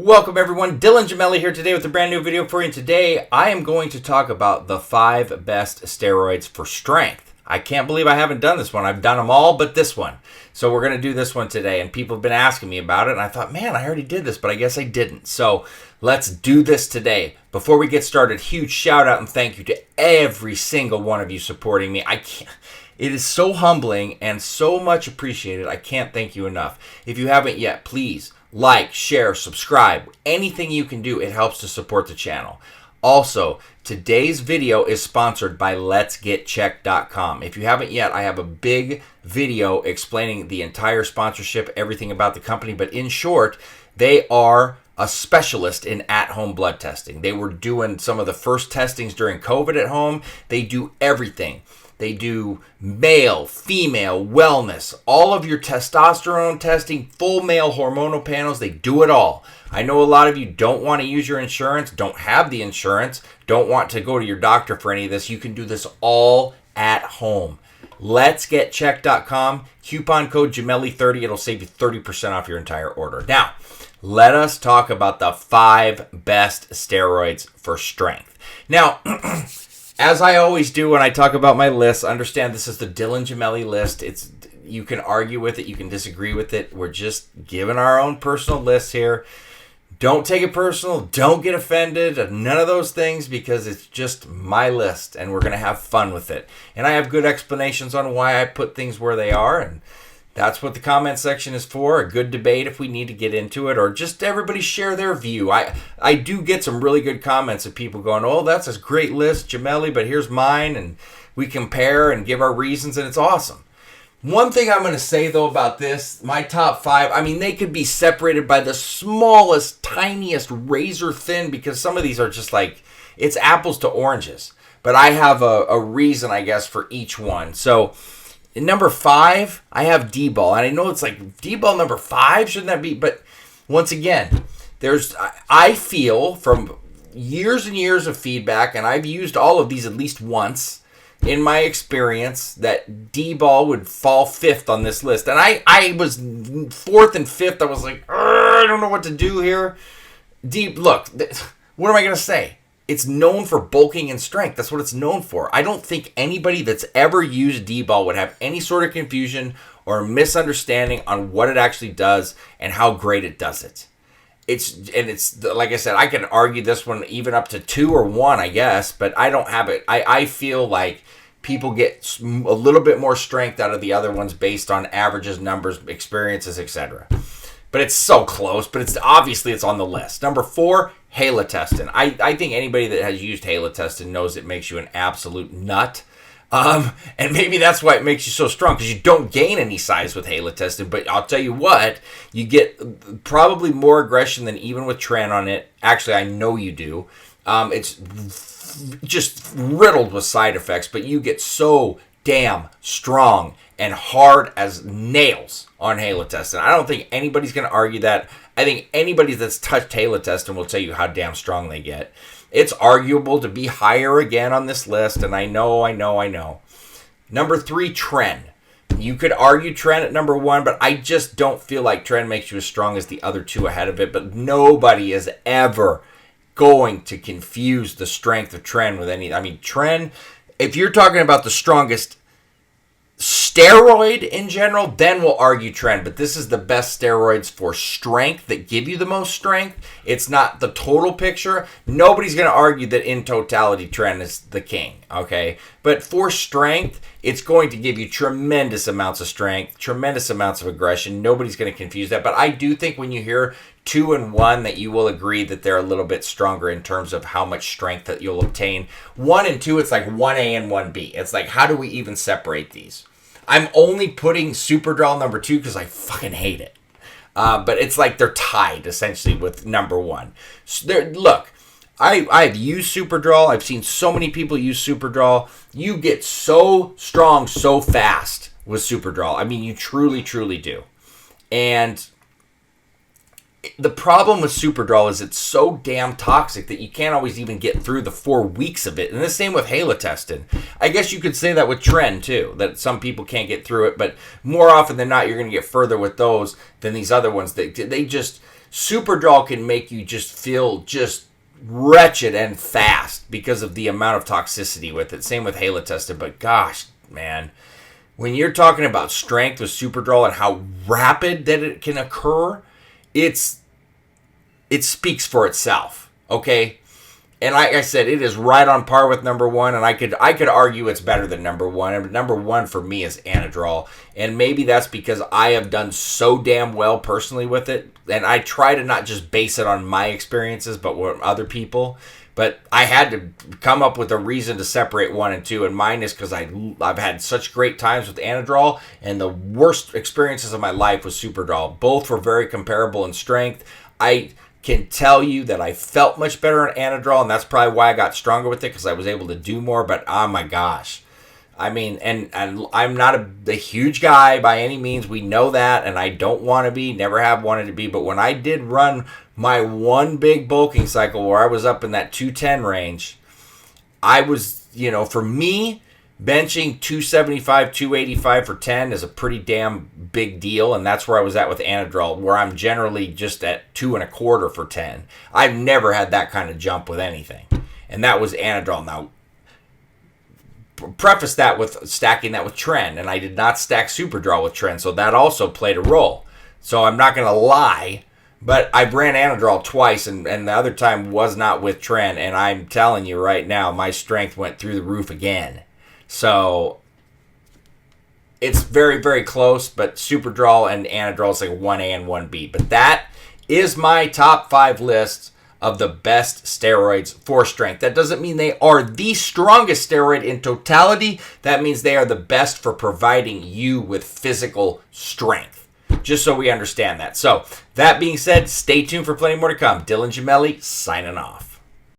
Welcome everyone, Dylan Gemelli here today with a brand new video for you. Today I am going to talk about the 5 best steroids for strength. I can't believe I haven't done this one. I've done them all but this one. So we're going to do this one today, and people have been asking me about it, and I thought, man, I already did this, but I guess I didn't. So let's do this today. Before we get started, huge shout out and thank you to every single one of you supporting me. It is so humbling and so much appreciated. I can't thank you enough. If you haven't yet, please like, share, subscribe. Anything you can do, it helps to support the channel. Also, today's video is sponsored by letsgetchecked.com. If you haven't yet, I have a big video explaining the entire sponsorship, everything about the company. But in short, they are a specialist in at-home blood testing. They were doing some of the first testings during COVID at home. They do everything. They do male, female, wellness, all of your testosterone testing, full male hormonal panels. They do it all. I know a lot of you don't want to use your insurance, don't have the insurance, don't want to go to your doctor for any of this. You can do this all at home. Letsgetchecked.com, coupon code Gemelli30. It'll save you 30% off your entire order. Now, let us talk about the 5 best steroids for strength. Now, as I always do when I talk about my list, understand this is the Dylan Gemelli list. You can argue with it, you can disagree with it. We're just giving our own personal lists here. Don't take it personal. Don't get offended. None of those things, because it's just my list and we're going to have fun with it. And I have good explanations on why I put things where they are, and that's what the comment section is for. A good debate if we need to get into it, or just everybody share their view. I do get some really good comments of people going, oh, that's a great list, Gemelli, but here's mine, and we compare and give our reasons, and it's awesome. One thing I'm going to say, though, about this, my top 5, I mean, they could be separated by the smallest, tiniest, razor thin, because some of these are just like, it's apples to oranges. But I have a reason, I guess, for each one. So in number 5, I have D-ball. And I know it's like, D-ball number 5, shouldn't that be? But once again, I feel from years and years of feedback, and I've used all of these at least once in my experience, that D-ball would fall 5th on this list. And I was 4th and 5th. I was like, I don't know what to do here. Look, what am I going to say? It's known for bulking and strength. That's what it's known for. I don't think anybody that's ever used D-ball would have any sort of confusion or misunderstanding on what it actually does and how great it does it. It's like I said, I can argue this one even up to 2 or 1, I guess, but I don't have it. I feel like people get a little bit more strength out of the other ones based on averages, numbers, experiences, etc. But it's so close, but it's on the list. Number 4, halotestin. I think anybody that has used halotestin knows it makes you an absolute nut. And maybe that's why it makes you so strong, because you don't gain any size with halotestin. But I'll tell you what, you get probably more aggression than even with Tren on it. Actually, I know you do. It's just riddled with side effects, but you get so damn strong and hard as nails on halotestin. I don't think anybody's going to argue that. I think anybody that's touched halotestin will tell you how damn strong they get. It's arguable to be higher again on this list, and I know. Number 3, Tren. You could argue Tren at number 1, but I just don't feel like Tren makes you as strong as the other 2 ahead of it. But nobody is ever going to confuse the strength of Tren with any. I mean, Tren, if you're talking about the strongest steroid in general, then we'll argue Tren. But this is the best steroids for strength that give you the most strength. It's not the total picture. Nobody's going to argue that in totality Tren is the king, okay? But for strength, it's going to give you tremendous amounts of strength, tremendous amounts of aggression. Nobody's going to confuse that. But I do think when you hear 2 and 1 that you will agree that they're a little bit stronger in terms of how much strength that you'll obtain. 1 and 2, it's like 1A and 1B. It's like, how do we even separate these? I'm only putting Superdrol number 2 because I fucking hate it. But it's like they're tied, essentially, with number 1. So look, I've used Superdrol. I've seen so many people use Superdrol. You get so strong so fast with Superdrol. I mean, you truly, truly do. And the problem with Superdrol is it's so damn toxic that you can't always even get through the 4 weeks of it. And the same with halotestin. I guess you could say that with Tren too, that some people can't get through it, but more often than not, you're going to get further with those than these other ones. They just, Superdrol can make you just feel just wretched and fast because of the amount of toxicity with it. Same with halotestin, but gosh, man, when you're talking about strength with Superdrol and how rapid that it can occur, it speaks for itself. Okay. And like I said, it is right on par with number one, and I could argue it's better than number one. And number one for me is Anadrol, and maybe that's because I have done so damn well personally with it, and I try to not just base it on my experiences, but with other people. But I had to come up with a reason to separate one and two, and mine is because I've had such great times with Anadrol, and the worst experiences of my life was Superdrol. Both were very comparable in strength. I can tell you that I felt much better on Anadrol, and that's probably why I got stronger with it, because I was able to do more. But oh my gosh, I mean, and I'm not a huge guy by any means. We know that, and I don't want to be, never have wanted to be. But when I did run my one big bulking cycle where I was up in that 210 range, I was, for me, benching 275, 285 for 10 is a pretty damn big deal, and that's where I was at with Anadrol, where I'm generally just at 2.25 for 10. I've never had that kind of jump with anything, and that was Anadrol. Now, preface that with stacking that with Tren, and I did not stack Superdrol with Tren, so that also played a role. So I'm not going to lie, but I ran Anadrol twice, and the other time was not with Tren, and I'm telling you right now, my strength went through the roof again. So it's very, very close, but Superdrol and Anadrol is like 1A and 1B. But that is my top 5 list of the best steroids for strength. That doesn't mean they are the strongest steroid in totality. That means they are the best for providing you with physical strength. Just so we understand that. So that being said, stay tuned for plenty more to come. Dylan Gemelli signing off.